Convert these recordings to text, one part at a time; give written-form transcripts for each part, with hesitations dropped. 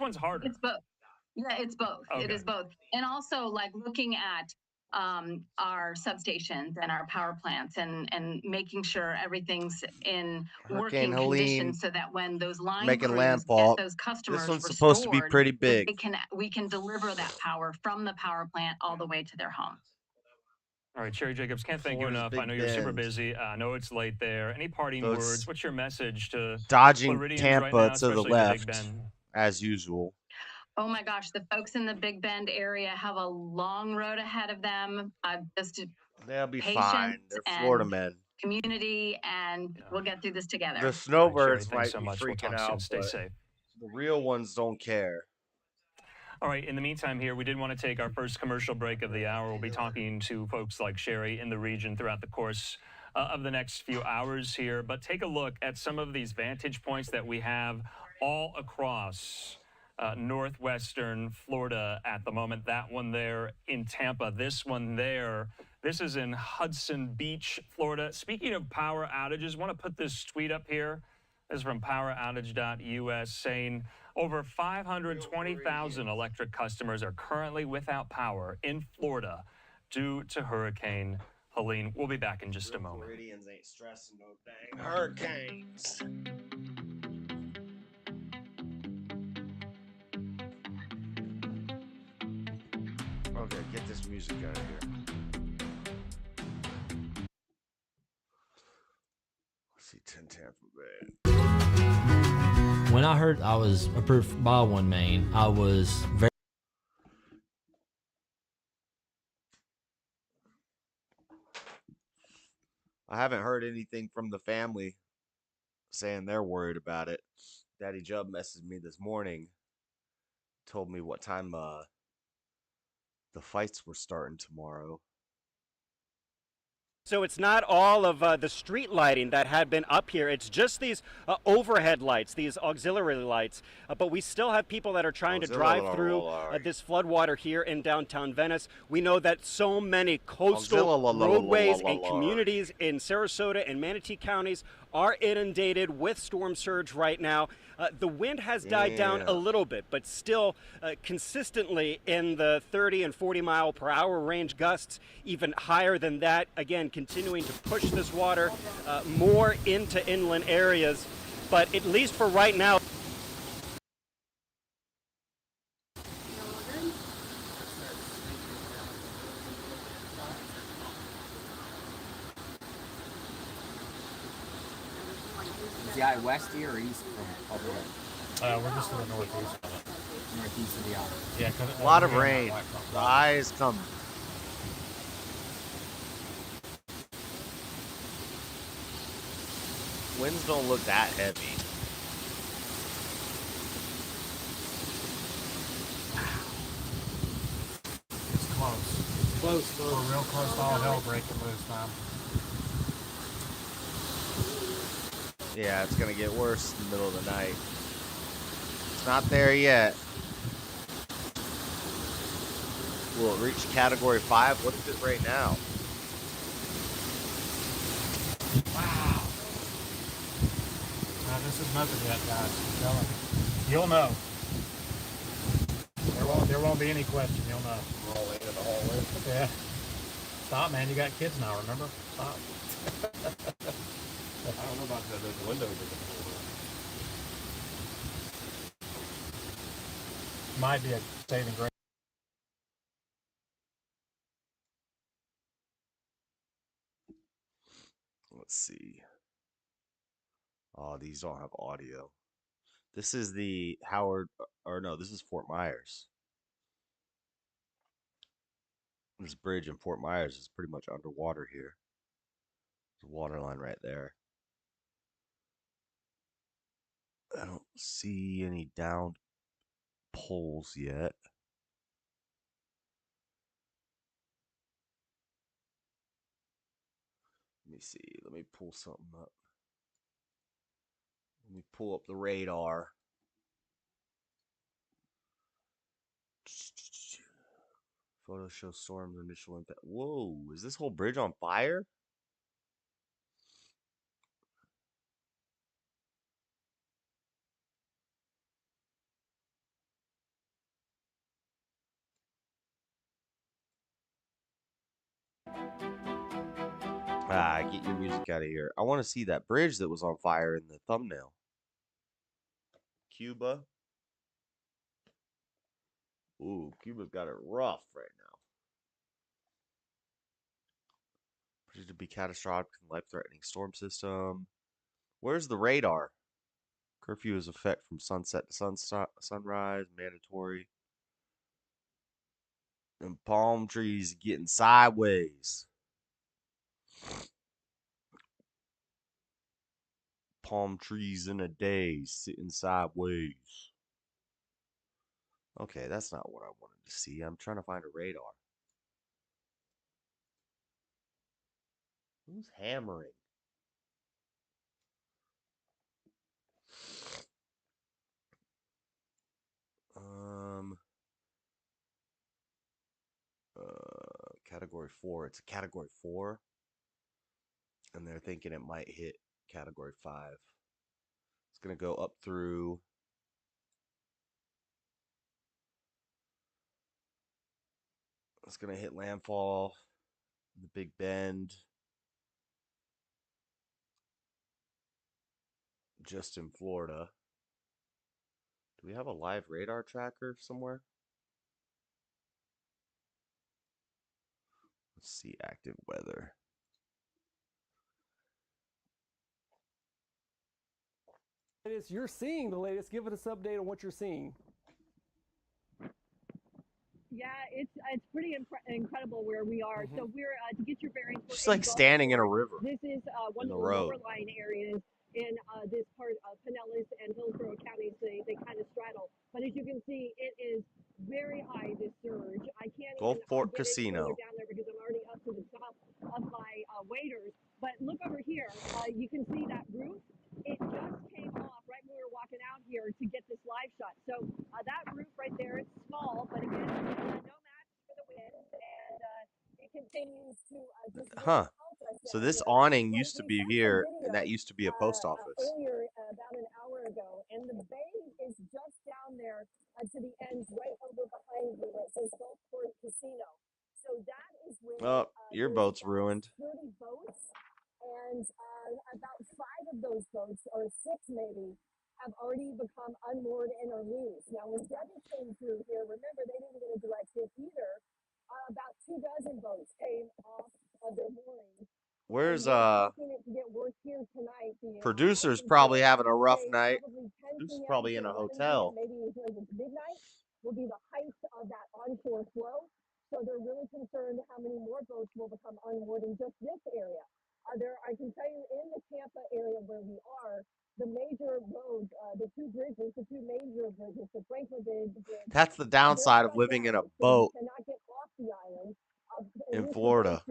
one's harder? It's both. Yeah, it's both. Okay. It is both. And also like looking at our substations and our power plants and making sure everything's in Hurricane working Helene condition so that when those line making crews landfall. get those customers This one's restored, supposed to be pretty big. we can deliver that power from the power plant all the way to their home. All right, Sherry Jacobs, can't thank you Florida's enough. Big I know you're super Bend. busy. I know it's late there. Any parting So words? What's your message to dodging Floridians Tampa right now, to the especially the Big left, Bend? as usual. Oh my gosh, the folks in the Big Bend area have a long road ahead of them. Just They'll be patience fine. They're Florida and men. community, and we'll get through this together. The All right, snowbirds Sherry, thanks might so be much. We'll freaking talk soon. out, Stay but safe. the real ones don't care. All right, in the meantime here, we did want to take our first commercial break of the hour. We'll be talking to folks like Sherry in the region throughout the course of the next few hours here. But take a look at some of these vantage points that we have all across northwestern Florida at the moment. That one there in Tampa, this one there. This is in Hudson Beach, Florida. Speaking of power outages, I want to put this tweet up here. This is from poweroutage.us saying over 520,000 electric customers are currently without power in Florida due to Hurricane Helene. We'll be back in just a moment. Floridians ain't stressing no dang hurricanes. Okay, get this music out of here. Let's see, 10 Tampa Bay. When I heard I was approved by One Main, I was very. I haven't heard anything from the family saying they're worried about it. Daddy Jub messaged me this morning, told me what time the fights were starting tomorrow. So it's not all of the street lighting that had been up here. It's just these overhead lights, these auxiliary lights. But we still have people that are trying to drive through this floodwater here in downtown Venice. We know that so many coastal roadways and communities in Sarasota and Manatee counties are inundated with storm surge right now. The wind has died down a little bit, but still consistently in the 30 and 40 mile per hour range gusts, even higher than that. Again, continuing to push this water more into inland areas. But at least for right now, the eye west here or east from all the way? We're just to the northeast of it. Northeast of the eye. Yeah, a lot of rain. The eye is coming. Winds don't look that heavy. It's close. Close. We're real close to all hell breaking loose, man. Yeah, it's gonna get worse in the middle of the night. It's not there yet. Will it reach category 5? What is it right now? Wow. This is nothing yet, guys. I'm telling you. You'll know. There won't be any question. You'll know. We're all in the hallway. Yeah. Stop, man. You got kids now, remember? Stop. I don't know about the windows. Might be a saving grace. Let's see. Oh, these don't have audio. This is the Howard, or no, this is Fort Myers. This bridge in Fort Myers is pretty much underwater here. There's a water line right there. I don't see any downed poles yet. Let me see. Let me pull something up. Let me pull up the radar. Photo shows storm's initial impact. Whoa, is this whole bridge on fire? Ah, get your music out of here. I want to see that bridge that was on fire in the thumbnail. Cuba. Ooh, Cuba's got it rough right now. Predicted to be catastrophic and life-threatening storm system. Where's the radar? Curfew is effect from sunset to sunrise, mandatory. And palm trees getting sideways. Palm trees in a day sitting sideways. Okay, that's not what I wanted to see. I'm trying to find a radar. Who's hammering? Category 4. It's a category 4. And they're thinking it might hit category 5. It's going to go up through. It's going to hit landfall, the Big Bend, just in Florida. Do we have a live radar tracker somewhere? Let's see active weather. You're seeing the latest. Give us an update on what you're seeing. Yeah, it's pretty incredible where we are. So we're to get your bearings. We're Just like standing in a river. This is one of the lower lying areas in this part of Pinellas and Hillsborough counties. They kind of straddle, but as you can see, it is very high. This surge. I can't Gulfport get Casino. down there because I'm already up to the top of my waders. But look over here. You can see that roof. It just came off right when we were walking out here to get this live shot. So that roof right there, it's small, but again, no match for the wind, and it continues to just Huh. So this awning used to be here, and that used to be a post office. Earlier, about an hour ago, and the bay is just down there to the end, right over behind me, where it says Gulfport Casino. So that is where Oh, your boat's ruined. 30 boats, and about 5 of those boats, or 6 maybe, have already become unmoored and are loose. Now, when Debbie came through here, remember, they didn't get a direct hit either. About 24 boats came off of their moorings. Where's Tonight, producer's probably having a rough night. Producer's probably in a hotel. Maybe midnight will be the height of that onshore flow. So they're really concerned how many more boats will become unmoored in just this area. I can tell you, in the Tampa area where we are, the major roads, the 2 bridges, the 2 major bridges, the Franklin Bridge. That's the downside of living in a boat Cannot get off the island. in Florida.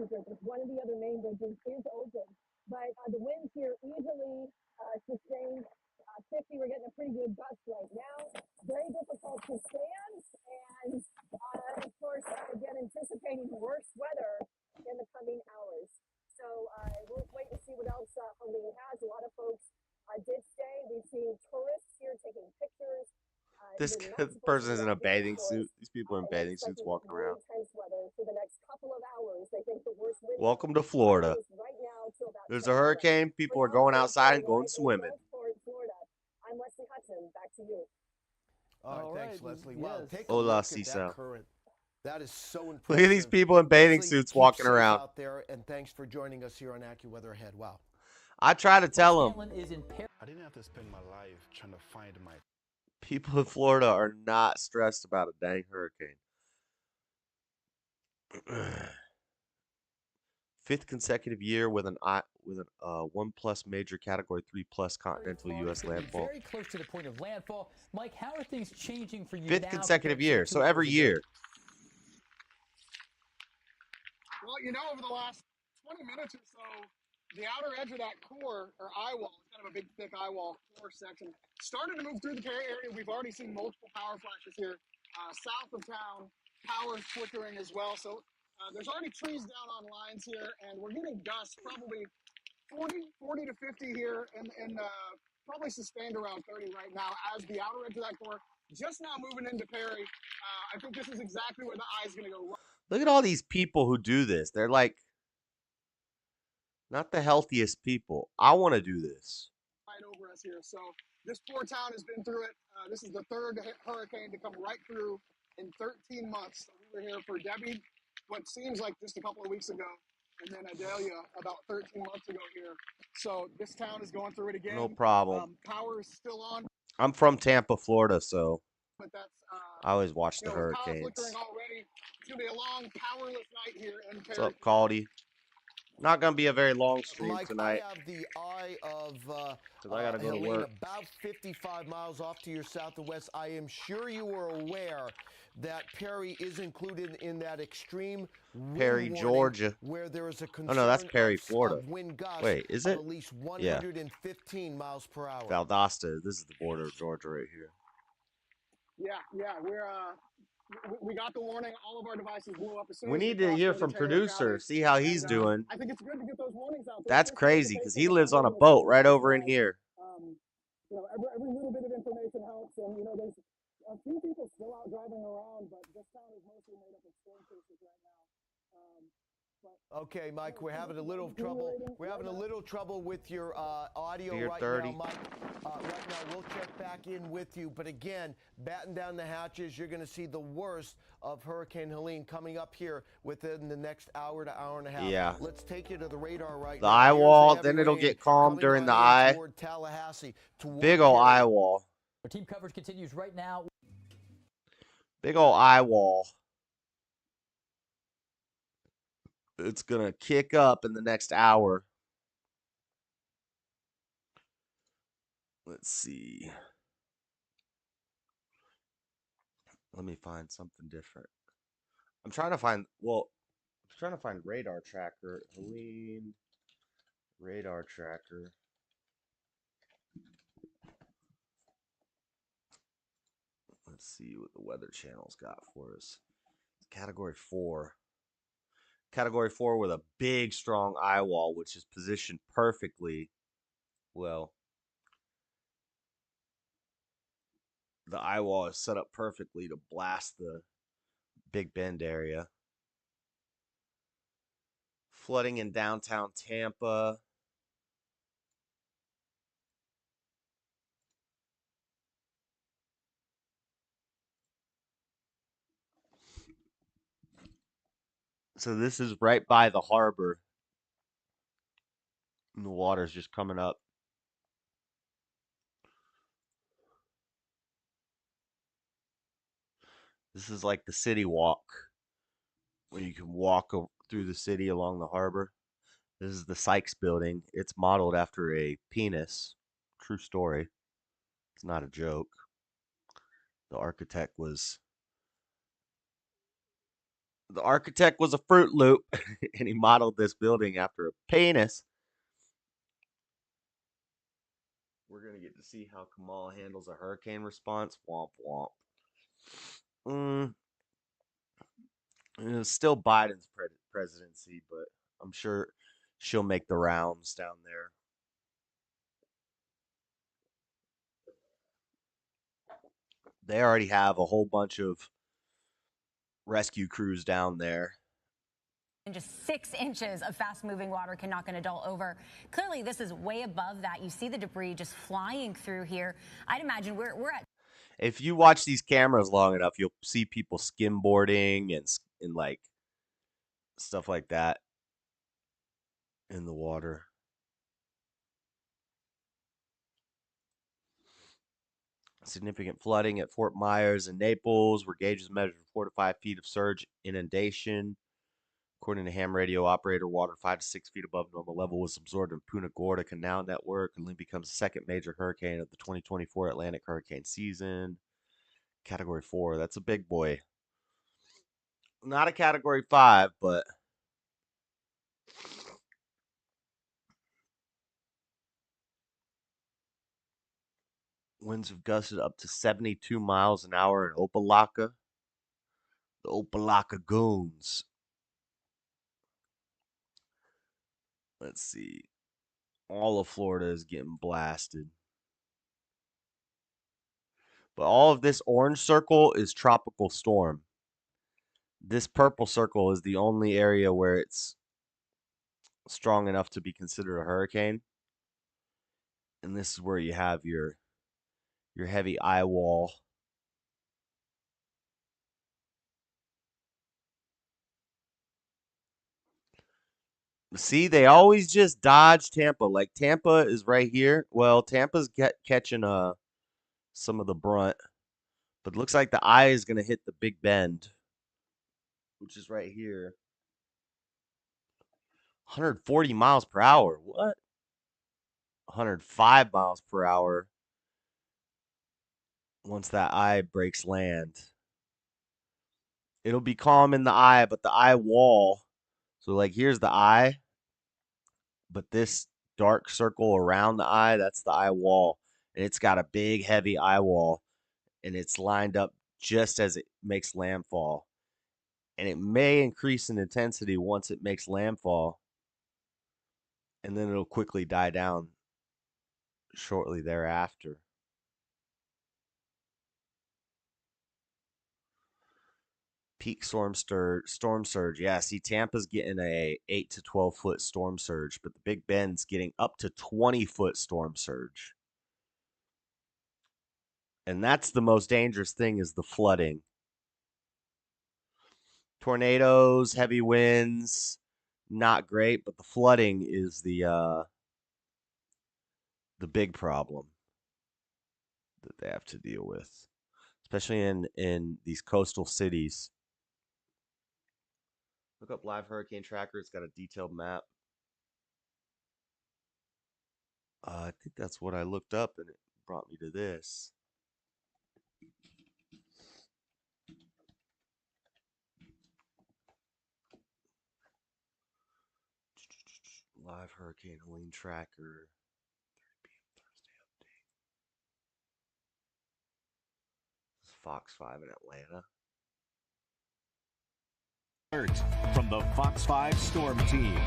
One of the other main bridges is open, but the winds here easily sustained 50. We're getting a pretty good gust right now. Very difficult to stand, and of course, again, anticipating worse weather in the coming hours. So we'll wait to see what else Helene has. A lot of folks did stay. We've seen tourists here taking pictures. This person is in a bathing suit. These people are in bathing suits walking around. Welcome to Florida. There's a hurricane. People are going outside and going swimming. I'm Leslie Hudson. Back to you. All right, thanks, Leslie. Wow, Yes. take a Hola, look at Cecil. that current. That is so impressive. Look at these people in bathing Leslie, suits keep walking safe around. out there, and thanks for joining us here on AccuWeather Ahead. Wow. I try to tell them. I didn't have to spend my life trying to find my. People in Florida are not stressed about a dang hurricane. 5th consecutive year with a 1+ major Category 3+ continental U.S. landfall. Very close to the point of landfall. Mike, how are things changing for you 5th now consecutive compared to year. 2 So every hours year. ago? Well, over the last 20 minutes or so, the outer edge of that core, or eye wall, kind of a big, thick eye wall core section, started to move through the area. We've already seen multiple power flashes here south of town, power flickering as well. So there's already trees down on lines here, and we're getting gusts probably 40 to 50 here, and probably sustained around 30 right now as the outer edge of that core just now moving into Perry. I think this is exactly where the eye is going to go. Look at all these people who do this. They're like Not the healthiest people. I want to do this. Right over us here. So this poor town has been through it. This is the third hurricane to come right through in 13 months. So we were here for Debbie, what seems like just a couple of weeks ago, and then Adelia about 13 months ago here. So this town is going through it again. No problem. Power is still on. I'm from Tampa, Florida, so But that's I always watch the with power flickering hurricanes. already. It's gonna be a long, powerless night here in What's Perry. up, Caldy? Not gonna be a very long stream Mike, tonight. I have the eye of Because I gotta go to Helene work. about 55 miles off to your south and west. I am sure you are aware that Perry is included in that extreme wind Perry, warning Georgia. where there is a concern Oh no, that's Perry, of, Florida. of wind gusts Wait, is of it? at least Yeah. 115 miles per hour. Valdosta. This is the border of Georgia right here. Yeah, we got the warning. All of our devices blew up as soon We as need we to crossed hear over from the Taylor producer, Valley. see how he's And, doing. I think it's good to get those warnings out there. That's crazy because he lives on a boat right over in here. Every little bit of information helps, and there's a few people still out driving around, but this town is mostly made up of storm chasers right now. Okay, Mike, we're having a little trouble. We're having a little trouble with your audio You're right 30. now, Mike. Right now, we'll check back in with you. But again, batten down the hatches. You're going to see the worst of Hurricane Helene coming up here within the next hour to hour and a half. Yeah. Let's take you to the radar right The now. eye Here's the wall, heavy then it'll rain get calm coming during on the in eye. toward Tallahassee, toward Big ol' Perry. eye wall. Our team coverage continues right now. Big ol' eye wall. It's gonna kick up in the next hour. Let's see. Let me find something different. I'm trying to find, radar tracker. Helene radar tracker. Let's see what the Weather Channel's got for us. It's Category 4. Category 4 with a big, strong eye wall, which is positioned perfectly. Well, the eye wall is set up perfectly to blast the Big Bend area. Flooding in downtown Tampa. So this is right by the harbor. And the water's just coming up. This is like the city walk, where you can walk through the city along the harbor. This is the Sykes building. It's modeled after a penis. True story. It's not a joke. The architect was a Fruit Loop, and he modeled this building after a penis. We're going to get to see how Kamala handles a hurricane response. Womp womp. It's still Biden's presidency, but I'm sure she'll make the rounds down there. They already have a whole bunch of rescue crews down there. And just 6 inches of fast-moving water can knock an adult over. Clearly, this is way above that. You see the debris just flying through here. I'd imagine we're at. If you watch these cameras long enough, you'll see people skimboarding and like stuff like that in the water. Significant flooding at Fort Myers and Naples, where gauges measured 4 to 5 feet of surge inundation. According to ham radio operator, water 5 to 6 feet above normal level was absorbed in Punta Gorda Canal Network, and then becomes the second major hurricane of the 2024 Atlantic hurricane season. Category 4, that's a big boy. Not a Category 5, but winds have gusted up to 72 miles an hour in Opelika. The Opelika Goons. Let's see. All of Florida is getting blasted. But all of this orange circle is tropical storm. This purple circle is the only area where it's strong enough to be considered a hurricane. And this is where you have your heavy eye wall. See, they always just dodge Tampa. Like Tampa is right here. Well, Tampa's catching some of the brunt, but it looks like the eye is going to hit the Big Bend, which is right here. 140 miles per hour. What? 105 miles per hour once that eye breaks land. It'll be calm in the eye, but the eye wall. So like here's the eye, but this dark circle around the eye, that's the eye wall. And it's got a big heavy eye wall, and it's lined up just as it makes landfall. And it may increase in intensity once it makes landfall, and then it'll quickly die down shortly thereafter. Peak storm surge. Yeah, see, Tampa's getting a 8 to 12 foot storm surge, but the Big Bend's getting up to 20-foot storm surge. And that's the most dangerous thing, is the flooding. Tornadoes, heavy winds, not great, but the flooding is the big problem that they have to deal with, especially in these coastal cities. Look up Live Hurricane Tracker. It's got a detailed map. I think that's what I looked up, and it brought me to this. Live Hurricane Helene Tracker. 30 p.m. Thursday update. This is Fox 5 in Atlanta. From the Fox 5 Storm Team.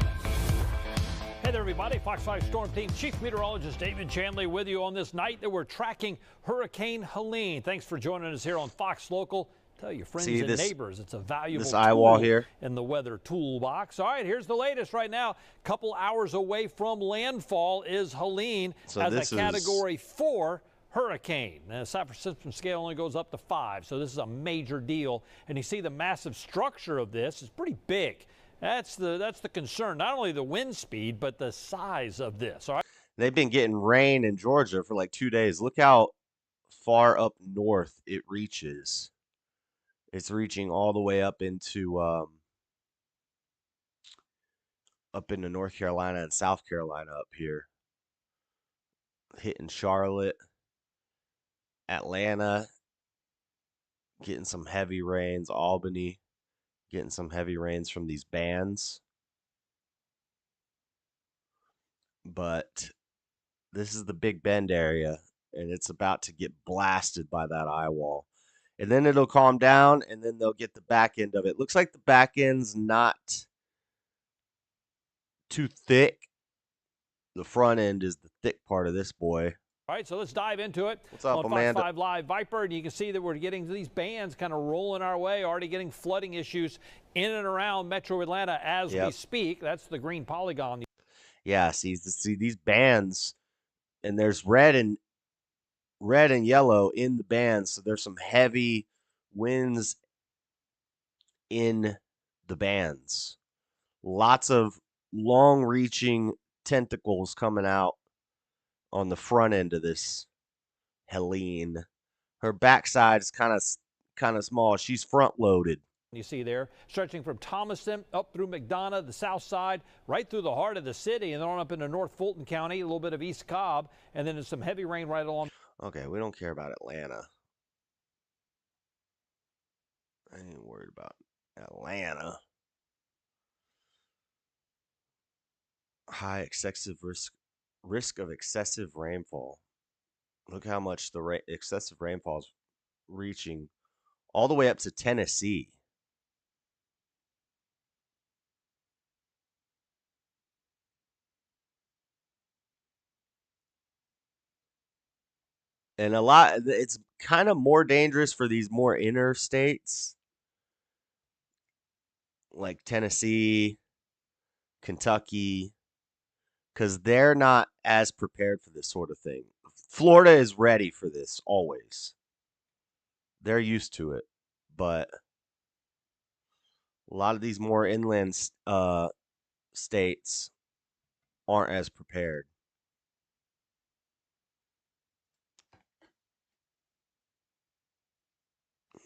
Hey there, everybody. Fox 5 Storm Team Chief Meteorologist David Chanley with you on this night that we're tracking Hurricane Helene. Thanks for joining us here on Fox Local. Tell your friends and neighbors it's a valuable tool here in the weather toolbox. All right, here's the latest right now. Couple hours away from landfall is Helene as a Category 4 hurricane. Now, the Saffir-Simpson scale only goes up to 5, so this is a major deal. And you see the massive structure of this is pretty big. That's the concern. Not only the wind speed, but the size of this. All right. They've been getting rain in Georgia for like 2 days. Look how far up north it reaches. It's reaching all the way up into North Carolina and South Carolina up here. Hitting Charlotte, Atlanta, getting some heavy rains, Albany, getting some heavy rains from these bands. But this is the Big Bend area, and it's about to get blasted by that eye wall. And then it'll calm down, and then they'll get the back end of it. Looks like the back end's not too thick. The front end is the thick part of this boy. All right, so let's dive into it. What's up, on Amanda? Fox 5 Live Viper, and you can see that we're getting these bands kind of rolling our way, already getting flooding issues in and around Metro Atlanta as we speak. That's the green polygon. Yeah, see these bands, and there's red and yellow in the bands, so there's some heavy winds in the bands. Lots of long-reaching tentacles coming out on the front end of this Helene. Her backside is kind of small. She's front-loaded. You see there, stretching from Thomaston up through McDonough, the south side, right through the heart of the city, and then on up into North Fulton County, a little bit of East Cobb, and then there's some heavy rain right along. Okay, we don't care about Atlanta. I ain't worried about Atlanta. High excessive risk of excessive rainfall. Look how much the excessive rainfall is reaching all the way up to Tennessee. And it's kind of more dangerous for these more inner states, like Tennessee, Kentucky, because they're not as prepared for this sort of thing. Florida is ready for this always. They're used to it, but a lot of these more inland states aren't as prepared.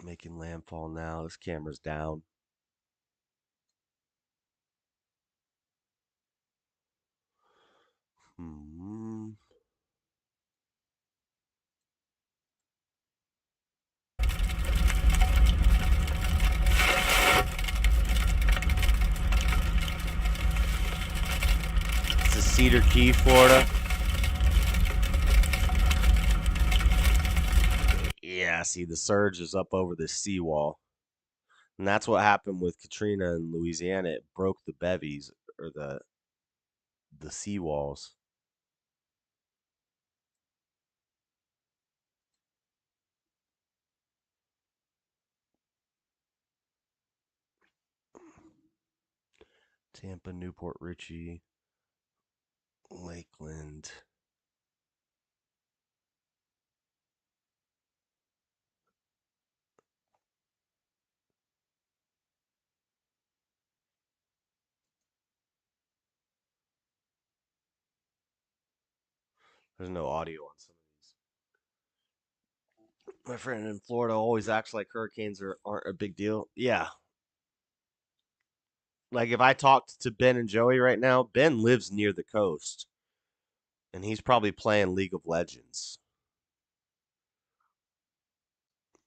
Making landfall now. This camera's down. This is Cedar Key, Florida. Yeah, see, the surge is up over this seawall. And that's what happened with Katrina in Louisiana. It broke the bevies, or the seawalls. Tampa, Newport Richey, Lakeland. There's no audio on some of these. My friend in Florida always acts like hurricanes aren't a big deal. Yeah. Like if I talked to Ben and Joey right now, Ben lives near the coast. And he's probably playing League of Legends.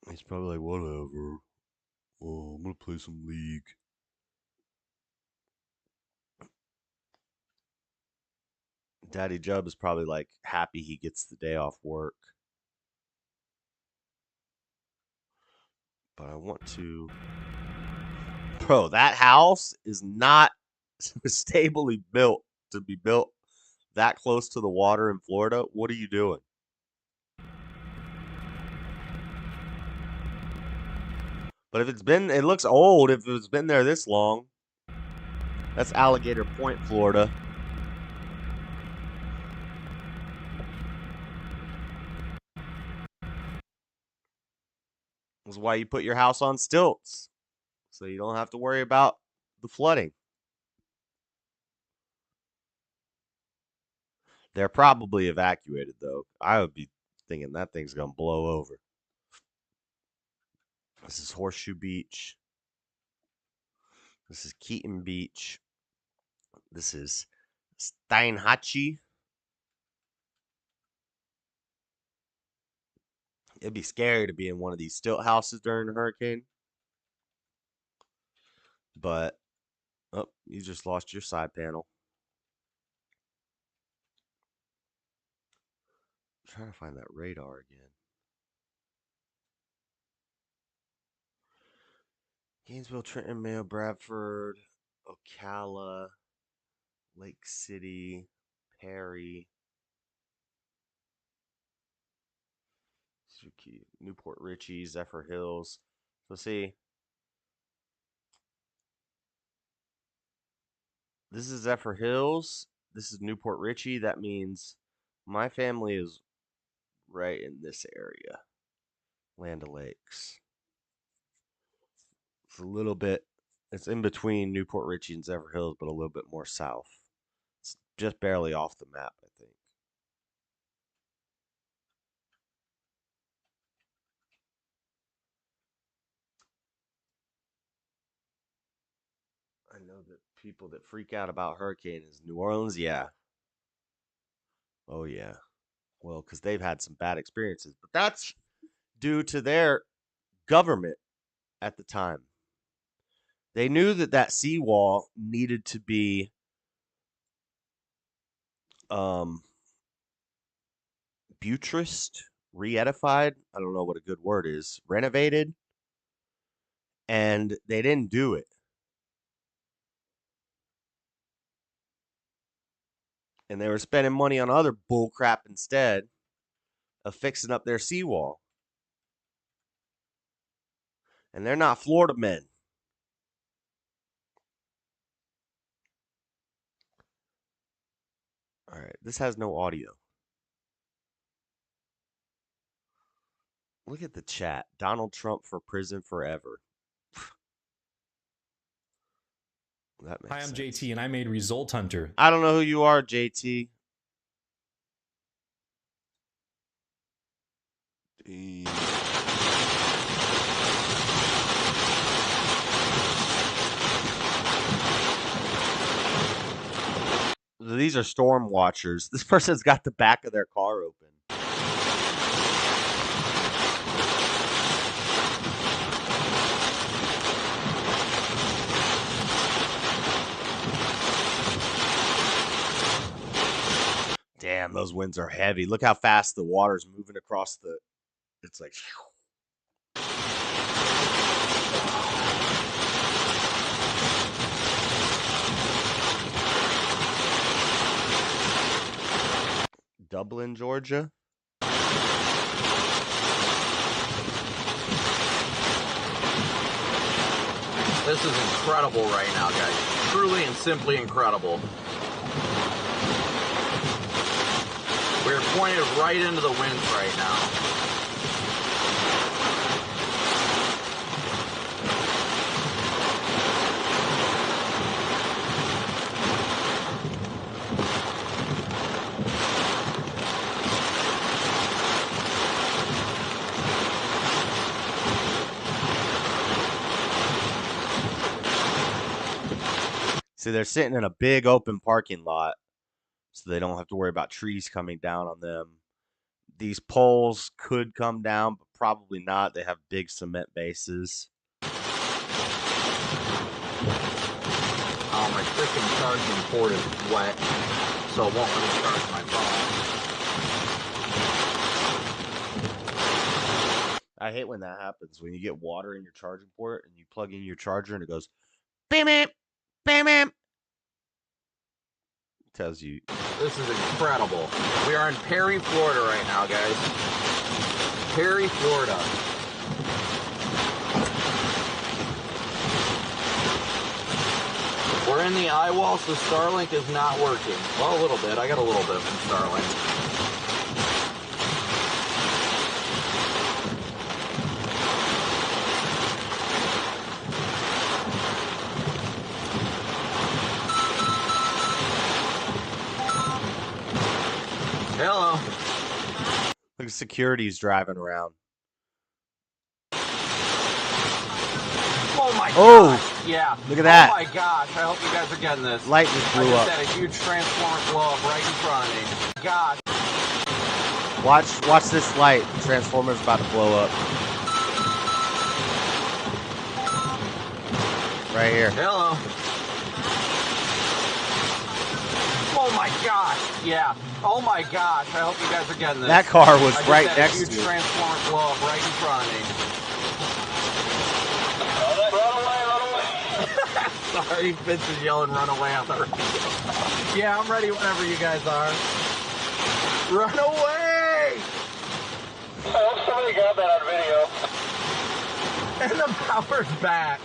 He's probably like, whatever. Oh, I'm going to play some League. Daddy Jub is probably like happy he gets the day off work. But I want to... Bro, that house is not stably built to be built that close to the water in Florida. What are you doing? But if it's been, it looks old if it's been there this long. That's Alligator Point, Florida. That's why you put your house on stilts, so you don't have to worry about the flooding. They're probably evacuated, though. I would be thinking that thing's going to blow over. This is Horseshoe Beach. This is Keaton Beach. This is Steinhatchee. It'd be scary to be in one of these stilt houses during a hurricane. But, oh, you just lost your side panel. I'm trying to find that radar again. Gainesville, Trenton, Mayo, Bradford, Ocala, Lake City, Perry, Newport Richey, Zephyr Hills. So see, this is Zephyr Hills. This is Newport Richey. That means my family is right in this area. Land O'Lakes. It's a little bit, it's in between Newport Richey and Zephyr Hills, but a little bit more south. It's just barely off the map, I think. I know that people that freak out about hurricanes, New Orleans, yeah. Oh, yeah. Well, because they've had some bad experiences. But that's due to their government at the time. They knew that that seawall needed to be buttressed, re-edified. I don't know what a good word is. Renovated. And they didn't do it. And they were spending money on other bull crap instead of fixing up their seawall. And they're not Florida men. All right, this has no audio. Look at the chat. Donald Trump for prison forever. That makes Hi, I'm sense. JT, and I made Result Hunter. I don't know who you are, JT. These are storm watchers. This person's got the back of their car open. Damn, those winds are heavy. Look how fast the water's moving across the... It's like... Dublin, Georgia. This is incredible right now, guys. Truly and simply incredible. We're pointed right into the winds right now. See, they're sitting in a big open parking lot, so they don't have to worry about trees coming down on them. These poles could come down, but probably not. They have big cement bases. Oh, my freaking charging port is wet, so it won't let me charge my phone. I hate when that happens, when you get water in your charging port and you plug in your charger and it goes, bam, bam, bam, bam. Tells you. This is incredible. We are in Perry, Florida right now, guys. Perry, Florida. We're in the eye wall, so Starlink is not working. Well, a little bit. I got a little bit from Starlink. Hello. Look, security's driving around. Oh my Oh, gosh. Yeah. look at that. Oh my gosh. I hope you guys are getting this. Light just blew I just up. had a huge transformer blow up right in front of me. Gosh. Watch this light. Transformer's about to blow up. Right here. Hello. Oh my gosh. Yeah. Oh my gosh. I hope you guys are getting this. That car was I just right had next a huge to it. transformer blow up right in front of me. Sorry, Vince is yelling run away on the radio. Yeah, I'm ready whenever you guys are. Run away! I hope somebody got that on video. And the power's back.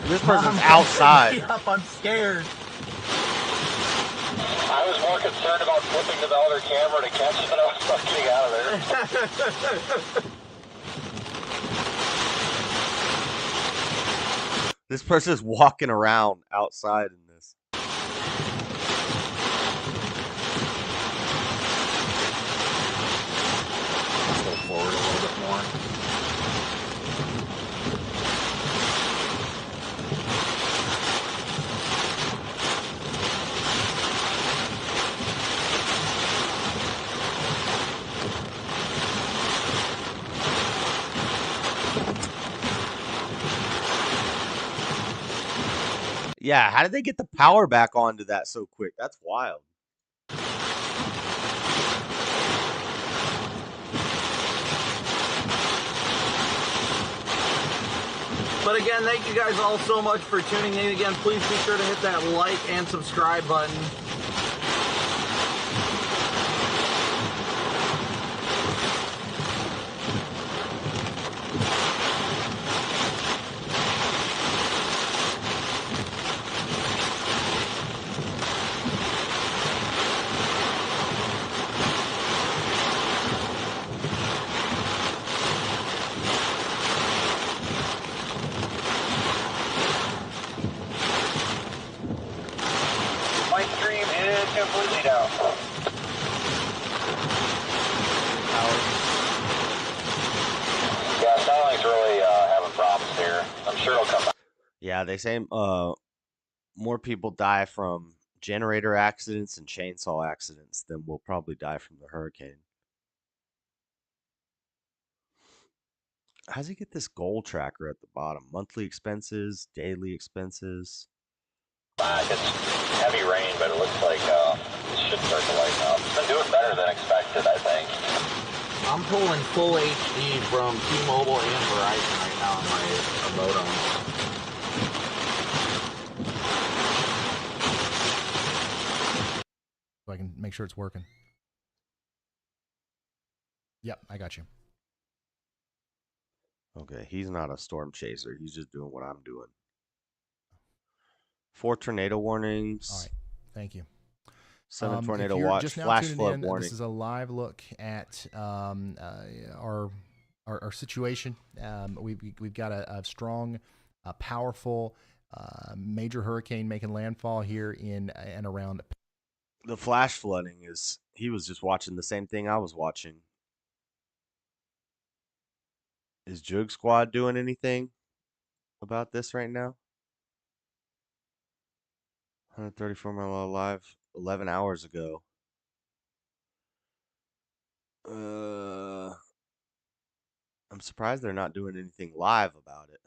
This person's outside. Up, I'm scared. I was more concerned about flipping to the other camera to catch it than I was about getting out of there. This person's walking around outside in this. Let's go forward a little bit more. Yeah, how did they get the power back onto that so quick? That's wild. But again, thank you guys all so much for tuning in. Again, please be sure to hit that like and subscribe button. Light stream is completely down. Yeah, Starlink's really having problems here. I'm sure it'll come back. Yeah, they say more people die from generator accidents and chainsaw accidents than will probably die from the hurricane. How's he get this goal tracker at the bottom? Monthly expenses, daily expenses. It's heavy rain, but it looks like it should start to lighten up. It's been doing better than expected, I think. I'm pulling full HD from T-Mobile and Verizon right now on my modem. So I can make sure it's working. Yep, I got you. Okay, he's not a storm chaser. He's just doing what I'm doing. 4 tornado warnings. All right, thank you. 7 tornado if you're watch. just now Flash tuning flood in, warning. This is a live look at our situation. We've got a strong, powerful, major hurricane making landfall here in and around. The flash flooding is, he was just watching the same thing I was watching. Is Jug Squad doing anything about this right now? 134 mile live 11 hours ago. I'm surprised they're not doing anything live about it,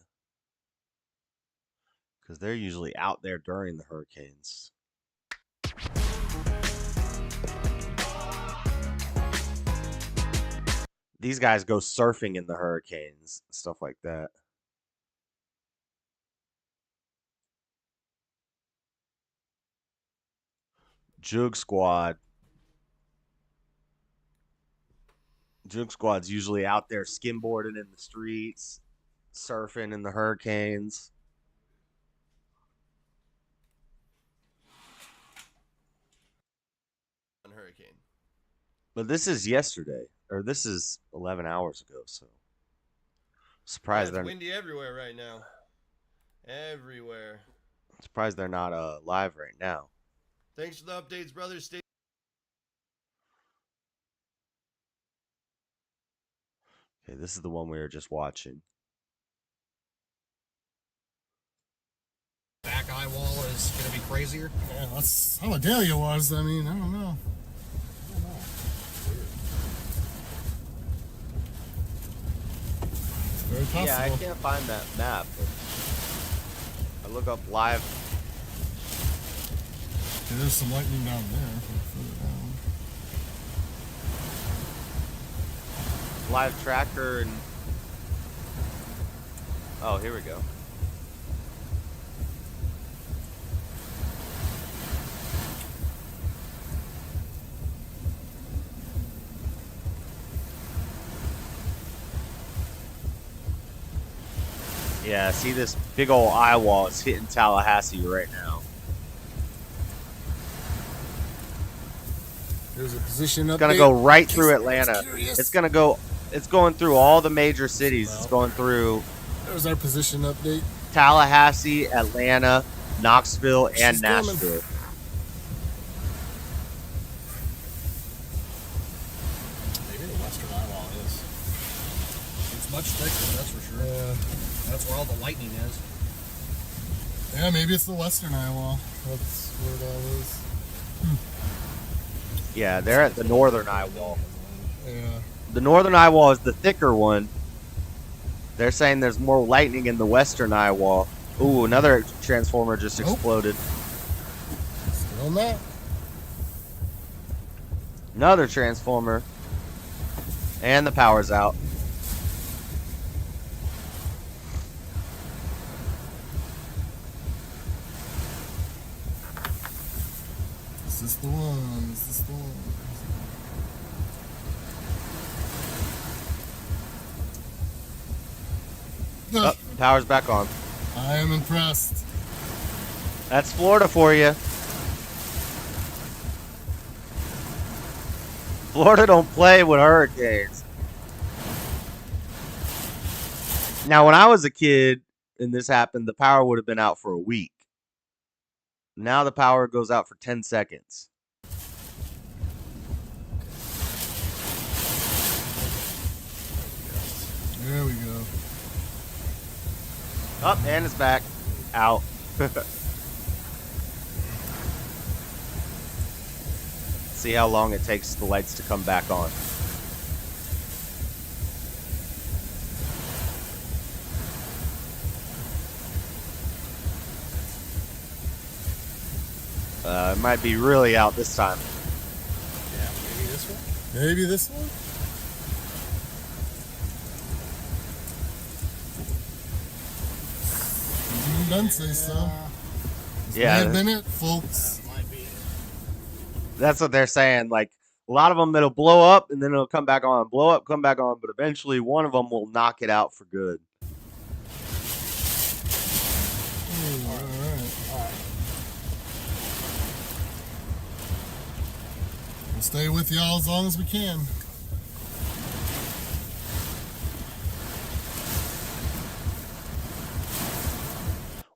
because they're usually out there during the hurricanes. These guys go surfing in the hurricanes, stuff like that. Jug Squad. Jug Squad's usually out there skimboarding in the streets, surfing in the hurricanes. Hurricane. But this is yesterday, or this is 11 hours ago, so surprised It's they're windy everywhere right now. Everywhere. surprised they're not live right now. Thanks for the updates, brothers. Stay. Okay, this is the one we were just watching. Back eye wall is going to be crazier. Yeah, that's how Adelia was. I mean, I don't know. Very possible. Yeah, I can't find that map. But I look up live. There's some lightning down there. Further down. Live tracker and oh, here we go. Yeah, see this big old eye wall is hitting Tallahassee right now. There's a position update. It's gonna go right through Atlanta. It's going through all the major cities. It's going through. There's our position update. Tallahassee, Atlanta, Knoxville, and She's Nashville. coming. Maybe the western eye wall is. It's much thicker, that's for sure. Yeah. That's where all the lightning is. Yeah, maybe it's the western eye wall. That's where that is. Yeah, they're at the northern eye wall. Yeah. The northern eye wall is the thicker one. They're saying there's more lightning in the western eye wall. Ooh, another transformer just exploded. Still not. Another transformer. And the power's out. Is this the one? Is this the one? Oh, power's back on. I am impressed. That's Florida for you. Florida don't play with hurricanes. Now, when I was a kid and this happened, the power would have been out for a week. Now the power goes out for 10 seconds. There we go. Up, and it's back. Out. See how long it takes the lights to come back on. It might be really out this time. Yeah, maybe this one. Maybe this one. You done say so. This Yeah. may have been it, folks. That's what they're saying. Like, a lot of them, it'll blow up and then it'll come back on, blow up, come back on, but eventually one of them will knock it out for good. All right. We'll stay with y'all as long as we can.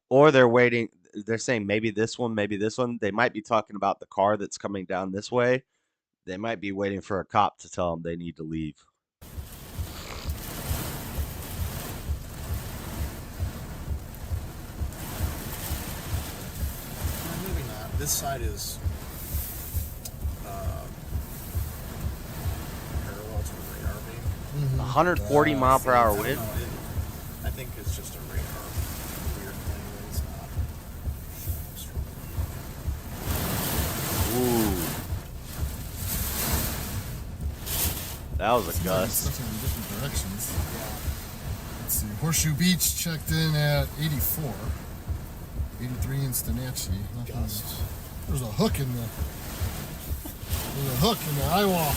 Or they're waiting. They're saying maybe this one, maybe this one. They might be talking about the car that's coming down this way. They might be waiting for a cop to tell them they need to leave. Maybe not. This side is parallel to the radar beam. 140 mile per hour wind. I think it's just a radar. Weird thing that it's not. Ooh. That was a gust. Stuff in different directions. Let's see. Horseshoe Beach checked in at 84. 83 in Stenatchee. There's a hook in the eye wall. I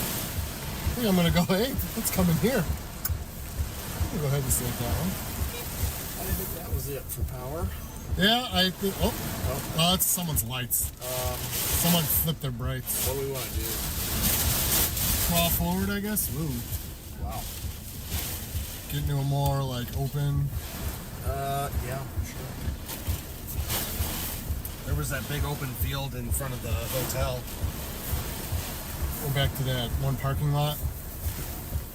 think I'm gonna go, hey, let's come in here. I'm gonna go ahead and save that one. I think that was it for power. Yeah, I think. Oh, it's someone's lights. Someone flipped their brights. What do we want to do? Crawl forward, I guess. Ooh. Wow. Get into a more like open. Yeah, sure. There was that big open field in front of the hotel. Go back to that one parking lot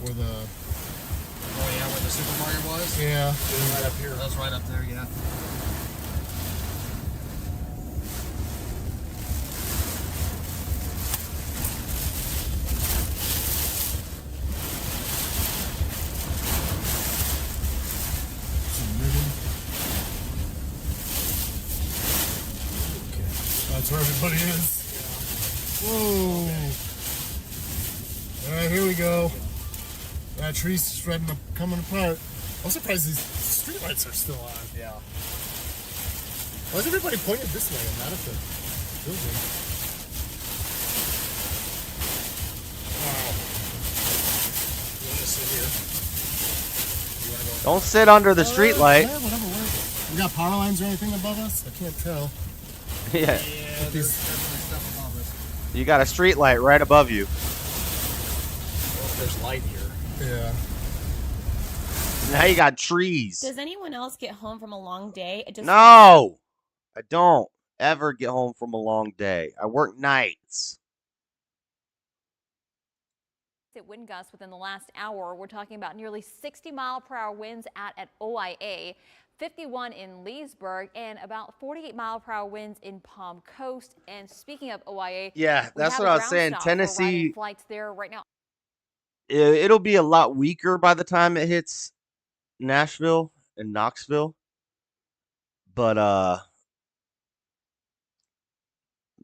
where the. Oh yeah, where the supermarket was. Yeah. Right up here. That was right up there. Yeah. That's where everybody is. Whoa. All right, here we go. That tree's shredding up, coming apart. I'm surprised these streetlights are still on. Yeah. Why is everybody pointed this way and not at the building? Wow. You want to sit here? You want to go? Don't sit under the street light. Yeah, whatever works. We got power lines or anything above us? I can't tell. Yeah. There's stuff above us. You got a street light right above you. Well, there's light here. Yeah. Now you got trees. Does anyone else get home from a long day? No, I don't ever get home from a long day. I work nights. Wind gusts within the last hour. We're talking about nearly 60-mile-per-hour winds at OIA, 51 in Leesburg, and about 48-mile-per-hour winds in Palm Coast. And speaking of OIA, Yeah, that's what I was saying. Tennessee flights there right now. It'll be a lot weaker by the time it hits Nashville and Knoxville. But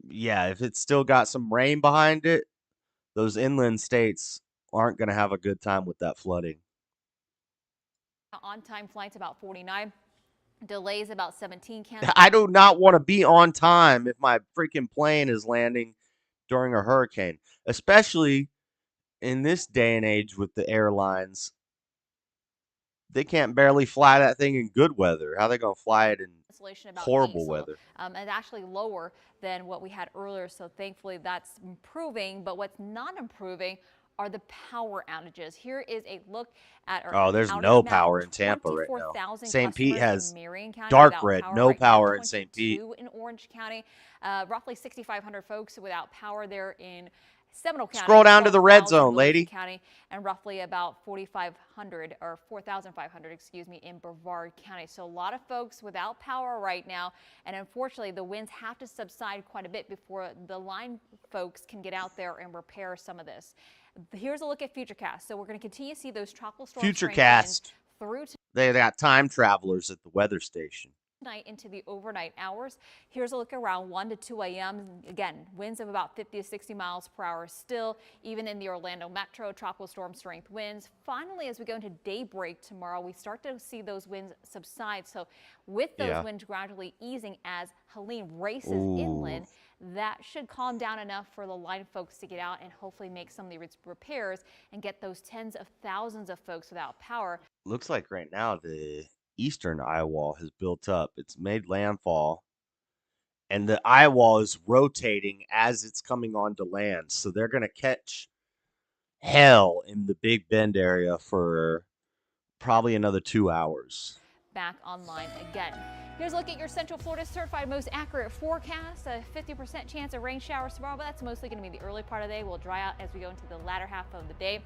yeah, if it's still got some rain behind it, those inland states aren't going to have a good time with that flooding. On-time flights about 49. Delays about 17. I do not want to be on time if my freaking plane is landing during a hurricane, especially in this day and age with the airlines. They can't barely fly that thing in good weather. How are they going to fly it in horrible weather? It's actually lower than what we had earlier, so thankfully that's improving. But what's not improving are the power outages. Here is a look at our Oh, there's outage no map. power in Tampa right now. 24,000 St. Pete customers has in Marion County dark without red, power no right now, power in St. Pete. 22 in Orange County, roughly 6,500 folks without power there in Seminole County. Scroll down to the red 12,000 zone, Williamson lady. County, and roughly about 4,500 or 4,500, excuse me, in Brevard County. So a lot of folks without power right now, and unfortunately the winds have to subside quite a bit before the line folks can get out there and repair some of this. Here's a look at Futurecast. So we're going to continue to see those tropical storm strength winds Futurecast. through They got time travelers at the weather station. tonight into the overnight hours. Here's a look around 1 to 2 a.m. Again, winds of about 50 to 60 miles per hour still, even in the Orlando metro, tropical storm strength winds. Finally, as we go into daybreak tomorrow, we start to see those winds subside. So with those winds gradually easing as Helene races inland, that should calm down enough for the line folks to get out and hopefully make some of the repairs and get those tens of thousands of folks without power. Looks like right now the eastern eye wall has built up. It's made landfall, and the eye wall is rotating as it's coming onto land. So they're going to catch hell in the Big Bend area for probably another 2 hours. Back online again. Here's a look at your Central Florida certified most accurate forecast. A 50% chance of rain showers tomorrow, but that's mostly going to be the early part of the day. We'll dry out as we go into the latter half of the day.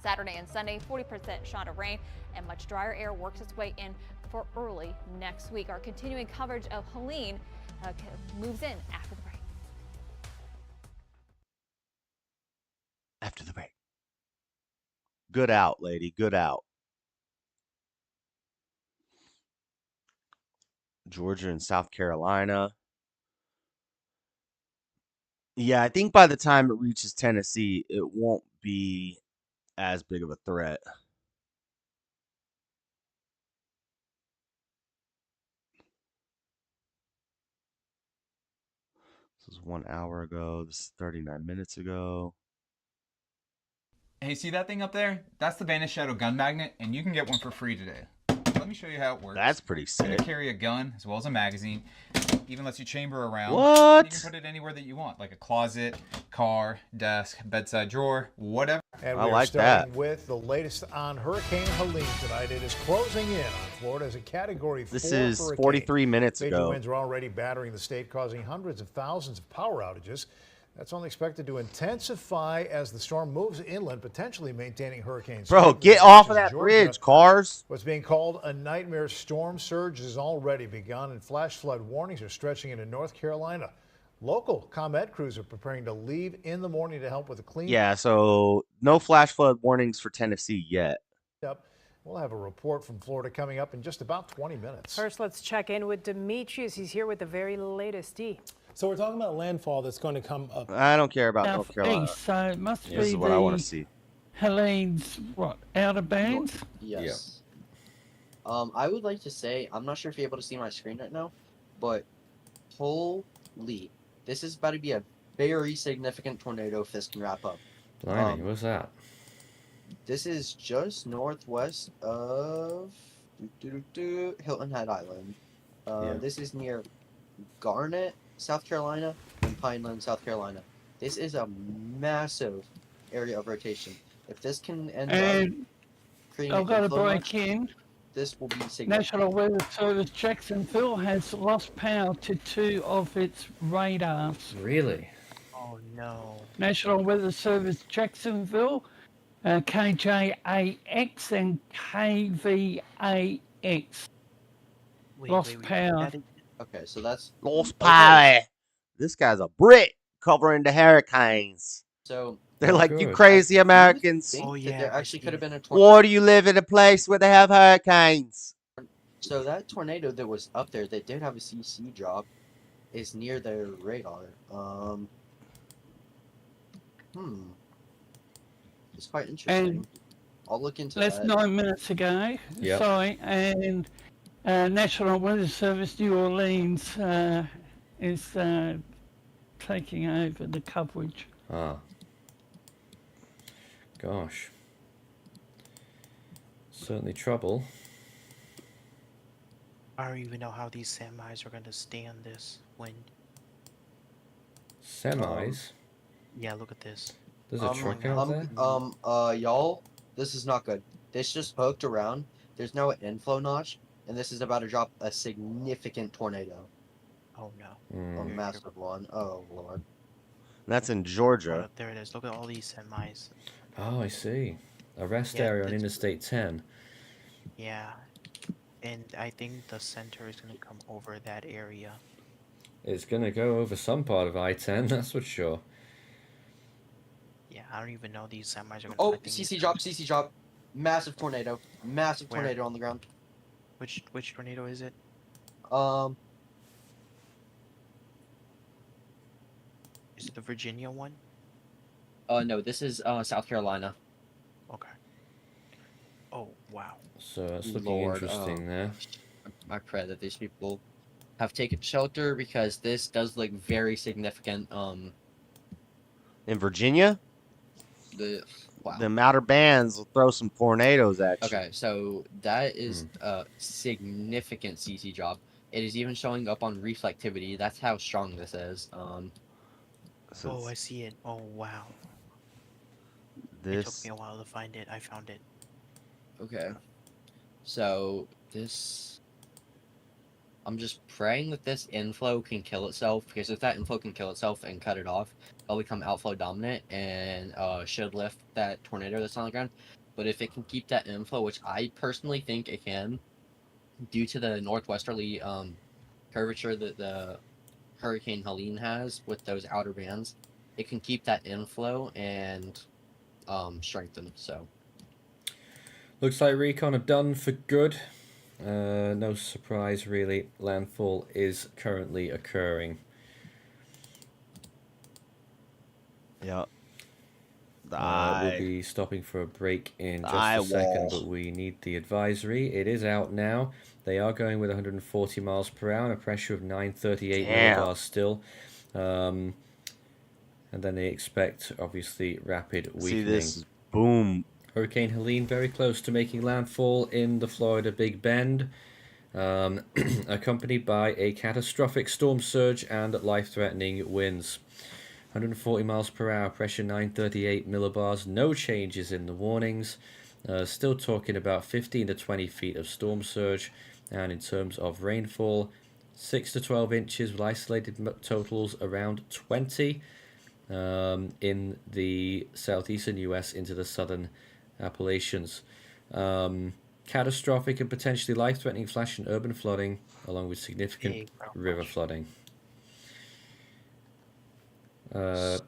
Saturday and Sunday, 40% shot of rain, and much drier air works its way in for early next week. Our continuing coverage of Helene moves in after the break. After the break. Good out, lady. Good out. Georgia and South Carolina. Yeah, I think by the time it reaches Tennessee, it won't be as big of a threat. This is 1 hour ago. This is 39 minutes ago. Hey, see that thing up there? That's the Vanished Shadow gun magnet, and you can get one for free today. Let me show you how it works. That's pretty It's gonna sick. carry a gun as well as a magazine. Even lets you chamber around. What? You can put it anywhere that you want, like a closet, car, desk, bedside drawer, whatever. And I we're like starting that. with the latest on Hurricane Helene tonight. It is closing in on Florida as a Category 4 This is hurricane. 43 minutes Major ago. winds are already battering the state, causing hundreds of thousands of power outages. That's only expected to intensify as the storm moves inland, potentially maintaining hurricane Bro, strength. get As off much of as that Georgia, bridge, cars. What's being called a nightmare storm surge has already begun, and flash flood warnings are stretching into North Carolina. Local ComEd crews are preparing to leave in the morning to help with the cleanup. Yeah, so no flash flood warnings for Tennessee yet. We'll have a report from Florida coming up in just about 20 minutes. First, let's check in with Demetrius. He's here with the very latest. So we're talking about landfall that's going to come up. I don't care about North Carolina. So it must be This is what I want to see. Helene's, what, outer bands? Yes. I would like to say, I'm not sure if you're able to see my screen right now, but holy, this is about to be a very significant tornado if this can wrap up. Blimey, what's that? This is just northwest of Hilton Head Island. This is near Garnett, South Carolina, and Pineland, South Carolina. This is a massive area of rotation. If this can end up creating I've got to inflow break much, in. this will be significant. National Weather Service Jacksonville has lost power to 2 of its radars. Really? Oh no. National Weather Service Jacksonville, KJAX and KVAX. Lost power. Okay, so that's Lost power. This guy's a brick covering the hurricanes. So They're like, you crazy Americans. Oh yeah, there actually could have been a tornado. Why do you live in a place where they have hurricanes? So that tornado that was up there that did have a CC drop is near their radar. It's quite interesting. And I'll look into that's that. 9 minutes ago. Yep. Sorry, and National Weather Service New Orleans is taking over the coverage. Ah. Gosh. Certainly trouble. I don't even know how these semis are going to stand this wind. Semis? Yeah, look at this. There's a truck out there? Y'all, this is not good. This just poked around. There's now an inflow notch, and this is about to drop a significant tornado. Oh no. A massive one. Oh lord. That's in Georgia. Oh, there it is. Look at all these semis. Oh, I see. A rest Yeah, area on Interstate 10. Yeah. And I think the center is going to come over that area. It's going to go over some part of I-10, that's for sure. Yeah, I don't even know these semis are going to... Oh, CC drop, CC drop. Massive tornado. Massive Where? tornado on the ground. Which tornado is it? Is it the Virginia one? No, this is South Carolina. Okay. Oh, wow. So that's looking interesting there. I pray that these people have taken shelter because this does look very significant. In Virginia? Wow. The outer bands will throw some tornadoes at you. Okay, so that is a significant CC drop. It is even showing up on reflectivity. That's how strong this is. Oh, I see it. Oh, wow. It took me a while to find it. I found it. Okay. So, this... I'm just praying that this inflow can kill itself, because if that inflow can kill itself and cut it off, it'll become outflow dominant and should lift that tornado that's on the ground. But if it can keep that inflow, which I personally think it can, due to the northwesterly curvature that the Hurricane Helene has with those outer bands, it can keep that inflow and strengthen. So Looks like recon are done for good. No surprise really. Landfall is currently occurring. Yeah. We'll be stopping for a break in just a second, but we need the advisory. It is out now. They are going with 140 miles per hour and a pressure of 938 millibars still. And then they expect, obviously, rapid weakening. See this? Boom. Hurricane Helene very close to making landfall in the Florida Big Bend, accompanied by a catastrophic storm surge and life-threatening winds. 140 miles per hour, pressure 938 millibars, no changes in the warnings. Still talking about 15 to 20 feet of storm surge, and in terms of rainfall, 6 to 12 inches with isolated totals around 20 in the southeastern US into the southern Appalachians. Catastrophic and potentially life-threatening flash and urban flooding, along with significant river flooding. Jose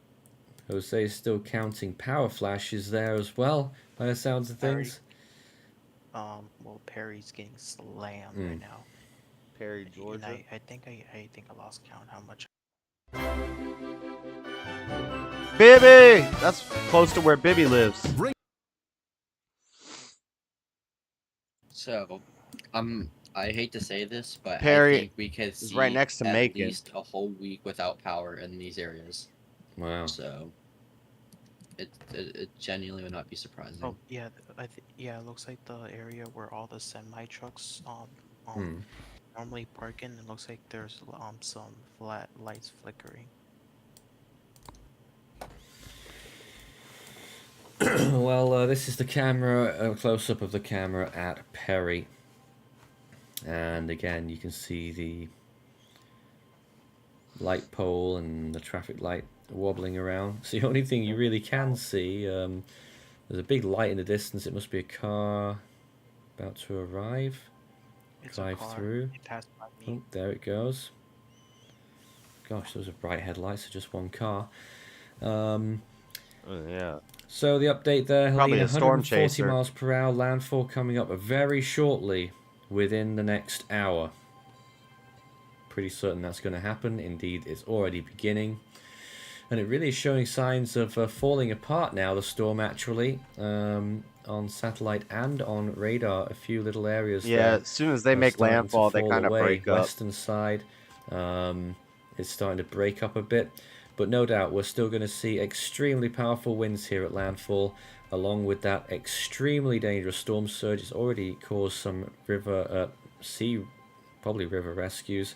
is still counting power flashes there as well, by the sounds of things. Well, Perry's getting slammed right now. Perry, Georgia. And I think I lost count how much. Bibby! That's close to where Bibby lives. So, I hate to say this, but Perry I think we could see right next to at Macon. least a whole week without power in these areas. Wow. So, it genuinely would not be surprising. Oh yeah, yeah. It looks like the area where all the semi trucks normally park in. It looks like there's some flat lights flickering. Well, this is the camera, a close-up of the camera at Perry. And again, you can see the light pole and the traffic light wobbling around. It's the only thing you really can see. There's a big light in the distance. It must be a car about to arrive. Drive through. It passed by me. Oh, there it goes. Gosh, those are bright headlights for just one car. Yeah. So the update there, Probably Helene, a storm 140 chaser. miles per hour, landfall coming up very shortly, within the next hour. Pretty certain that's going to happen. Indeed, it's already beginning. And it really is showing signs of falling apart now, the storm actually, on satellite and on radar. A few little areas Yeah, there as soon as they are make starting to landfall, they fall kind of away. break up. Western side is starting to break up a bit. But no doubt, we're still going to see extremely powerful winds here at landfall, along with that extremely dangerous storm surge. It's already caused some river rescues,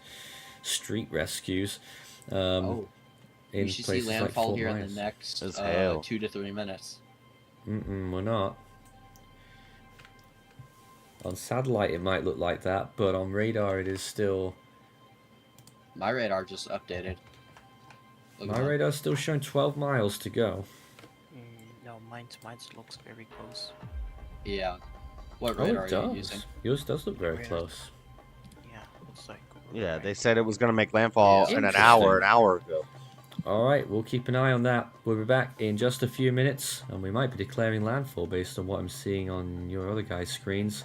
street rescues. in We should see places like landfall Fort here in Myers. the next It's hail. 2 to 3 minutes. We're not. On satellite, it might look like that, but on radar, it is still. My radar just updated. My radar's still showing 12 miles to go. No, mine looks very close. Yeah. What Oh, radar it are you does. using? Yours does look very close. Yeah, looks like. Yeah, they said it was going to make landfall in an hour ago. All right, we'll keep an eye on that. We'll be back in just a few minutes, and we might be declaring landfall based on what I'm seeing on your other guys' screens.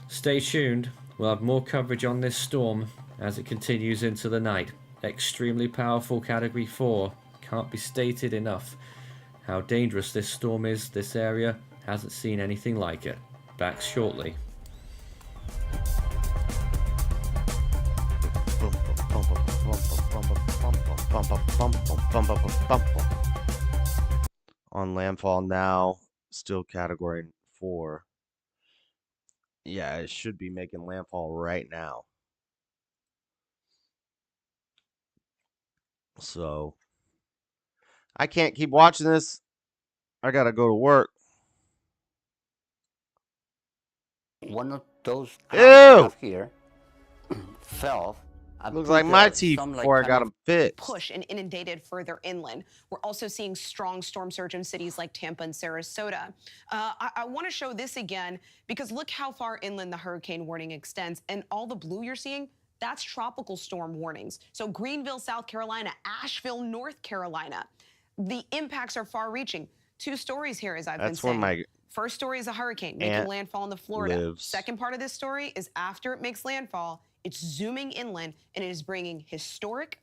Stay tuned. We'll have more coverage on this storm as it continues into the night. Extremely powerful Category 4. Can't be stated enough how dangerous this storm is. This area hasn't seen anything like it. Back shortly. On landfall now, still Category 4. Yeah, it should be making landfall right now. So, I can't keep watching this. I gotta go to work. One of those Ew! here fell. Looks like my teeth before I got them fixed. Push and inundated further inland. We're also seeing strong storm surge in cities like Tampa and Sarasota. I want to show this again because look how far inland the hurricane warning extends, and all the blue you're seeing, that's tropical storm warnings. So Greenville, South Carolina, Asheville, North Carolina. The impacts are far-reaching. 2 stories here, as I've been saying. That's where my first story is a hurricane making landfall in the Florida. lives. Second part of this story is after it makes landfall, it's zooming inland and it is bringing historic,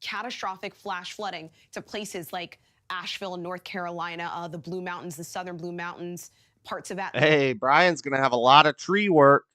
catastrophic flash flooding to places like Asheville and North Carolina, the Blue Mountains, the southern Blue Mountains, parts of Hey, Brian's gonna have a lot of tree work.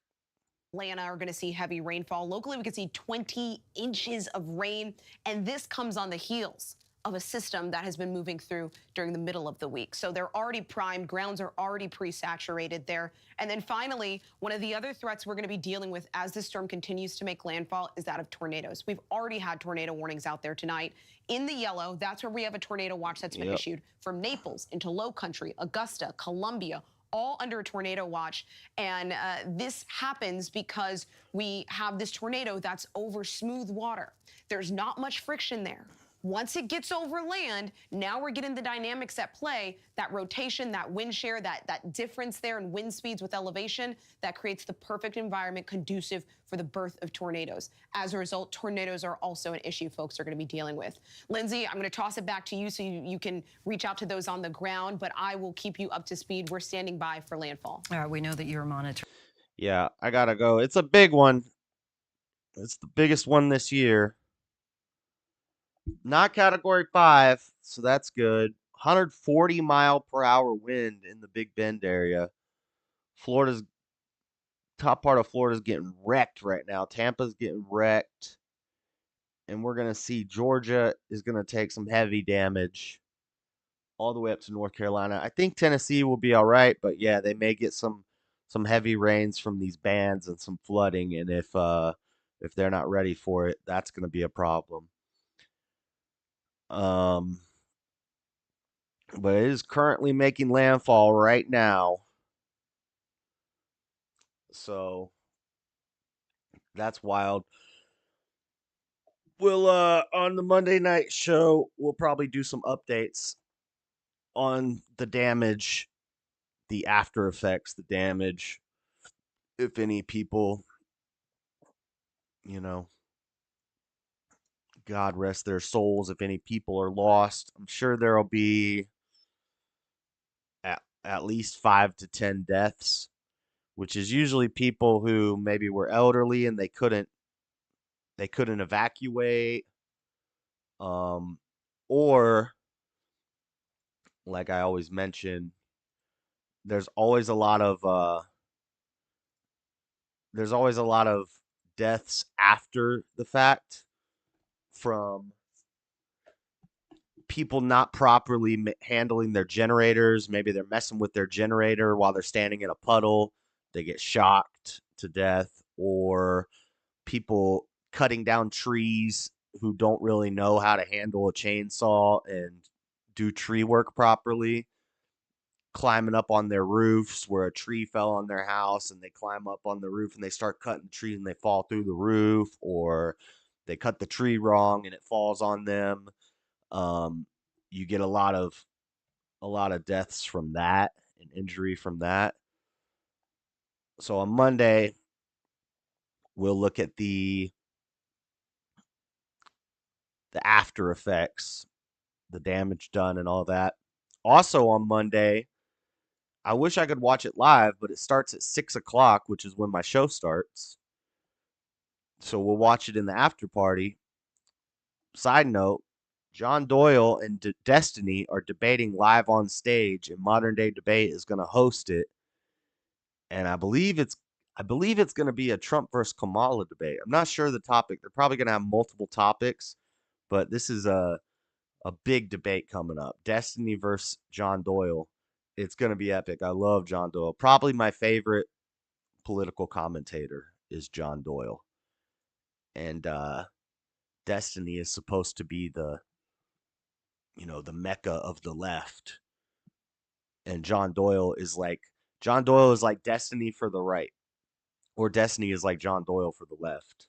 Atlanta are going to see heavy rainfall. Locally, we could see 20 inches of rain, and this comes on the heels of a system that has been moving through during the middle of the week. So they're already primed. Grounds are already pre-saturated there. And then finally, one of the other threats we're going to be dealing with as this storm continues to make landfall is that of tornadoes. We've already had tornado warnings out there tonight. In the yellow, that's where we have a tornado watch that's been issued from Naples into Low Country, Augusta, Columbia, all under a tornado watch. And this happens because we have this tornado that's over smooth water. There's not much friction there. Once it gets over land, now we're getting the dynamics at play, that rotation, that wind shear, that difference there in wind speeds with elevation, that creates the perfect environment conducive for the birth of tornadoes. As a result, tornadoes are also an issue folks are going to be dealing with. Lindsay, I'm going to toss it back to you so you can reach out to those on the ground, but I will keep you up to speed. We're standing by for landfall. All right, we know that you're monitoring. Yeah, I gotta go. It's a big one. It's the biggest one this year. Not Category 5, so that's good. 140 mile per hour wind in the Big Bend area. Florida's top part of Florida's getting wrecked right now. Tampa's getting wrecked. And we're going to see Georgia is going to take some heavy damage all the way up to North Carolina. I think Tennessee will be all right, but yeah, they may get some heavy rains from these bands and some flooding, and if they're not ready for it, that's going to be a problem. But it is currently making landfall right now. So that's wild. We'll on the Monday night show, we'll probably do some updates on the damage, the after effects, the damage, if any people, God rest their souls, if any people are lost. I'm sure there'll be at least 5 to 10 deaths, which is usually people who maybe were elderly and they couldn't evacuate, or like I always mention, there's always a lot of deaths after the fact from people not properly handling their generators. Maybe they're messing with their generator while they're standing in a puddle. They get shocked to death, or people cutting down trees who don't really know how to handle a chainsaw and do tree work properly, climbing up on their roofs where a tree fell on their house, and they climb up on the roof and they start cutting the tree and they fall through the roof, or they cut the tree wrong and it falls on them. You get a lot of deaths from that and injury from that. So on Monday, we'll look at the after effects, the damage done and all that. Also on Monday, I wish I could watch it live, but it starts at 6 o'clock, which is when my show starts. So we'll watch it in the after party. Side note, John Doyle and Destiny are debating live on stage, and Modern Day Debate is going to host it. And I believe it's going to be a Trump versus Kamala debate. I'm not sure the topic. They're probably going to have multiple topics, but this is a big debate coming up. Destiny versus John Doyle. It's going to be epic. I love John Doyle. Probably my favorite political commentator is John Doyle. And Destiny is supposed to be the mecca of the left. And John Doyle is like Destiny for the right. Or Destiny is like John Doyle for the left.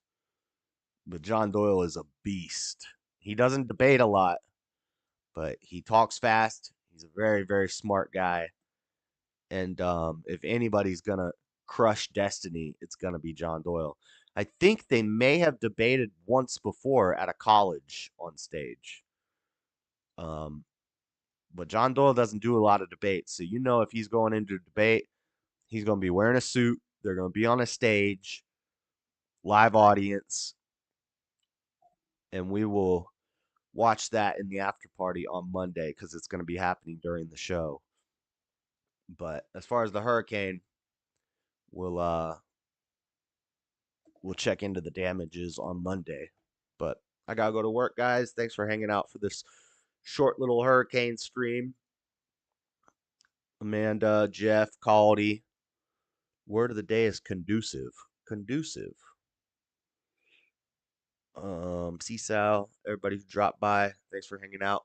But John Doyle is a beast. He doesn't debate a lot, but he talks fast. He's a very, very smart guy. And if anybody's going to crush Destiny, it's going to be John Doyle. I think they may have debated once before at a college on stage. But John Doyle doesn't do a lot of debates. So if he's going into a debate, he's going to be wearing a suit. They're going to be on a stage, live audience. And we will watch that in the after party on Monday because it's going to be happening during the show. But as far as the hurricane, we'll check into the damages on Monday. But I gotta go to work, guys. Thanks for hanging out for this short little hurricane stream. Amanda, Jeff, Caldy. Word of the day is conducive. Conducive. CSAL, everybody who dropped by, thanks for hanging out.